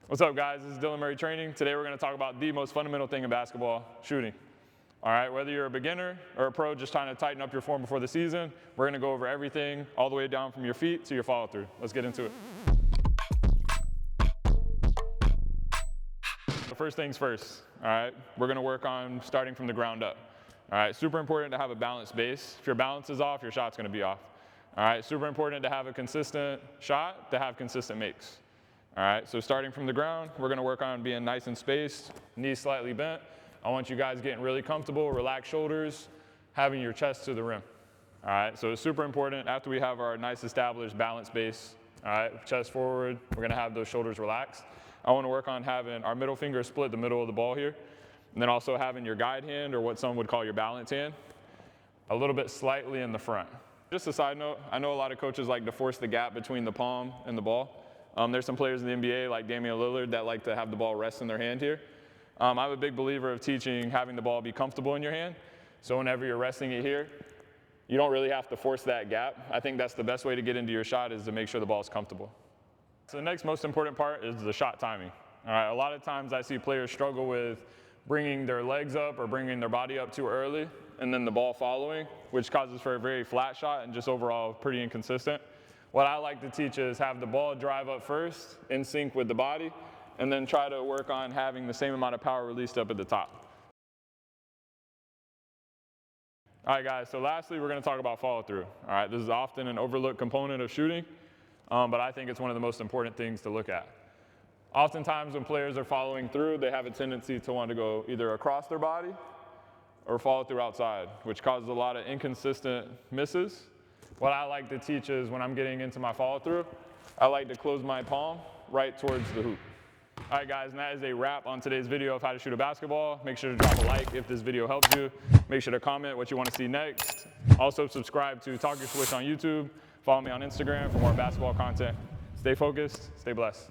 What's up, guys? This is Dylan Murray Training. Today we're going to talk about the most fundamental thing in basketball, shooting. All right, whether you're a beginner or a pro just trying to tighten up your form before the season, we're going to go over everything all the way down from your feet to your follow-through. Let's get into it. So first things first, all right? We're going to work on starting from the ground up. All right, super important to have a balanced base. If your balance is off, your shot's going to be off. All right, super important to have a consistent shot, to have consistent makes. All right, so starting from the ground, we're going to work on being nice and spaced, knees slightly bent. I want you guys getting really comfortable, relaxed shoulders, having your chest to the rim. All right, so it's super important after we have our nice established balanced base, all right, chest forward, we're going to have those shoulders relaxed. I want to work on having our middle finger split the middle of the ball here, and then also having your guide hand, or what some would call your balance hand, a little bit slightly in the front. Just a side note, I know a lot of coaches like to force the gap between the palm and the ball. There's some players in the NBA like Damian Lillard that like to have the ball rest in their hand here. I'm a big believer of teaching having the ball be comfortable in your hand. So whenever you're resting it here, you don't really have to force that gap. I think that's the best way to get into your shot, is to make sure the ball is comfortable. So the next most important part is the shot timing. All right, a lot of times I see players struggle with bringing their legs up or bringing their body up too early and then the ball following, which causes for a very flat shot and just overall pretty inconsistent. What I like to teach is have the ball drive up first, in sync with the body, and then try to work on having the same amount of power released up at the top. All right, guys, so lastly, we're going to talk about follow-through. All right, this is often an overlooked component of shooting, but I think it's one of the most important things to look at. Oftentimes when players are following through, they have a tendency to want to go either across their body or follow through outside, which causes a lot of inconsistent misses. What I like to teach is when I'm getting into my follow through, I like to close my palm right towards the hoop. All right, guys, and that is a wrap on today's video of how to shoot a basketball. Make sure to drop a like if this video helped you. Make sure to comment what you want to see next. Also subscribe to Talk Your Swish on YouTube. Follow me on Instagram for more basketball content. Stay focused, stay blessed.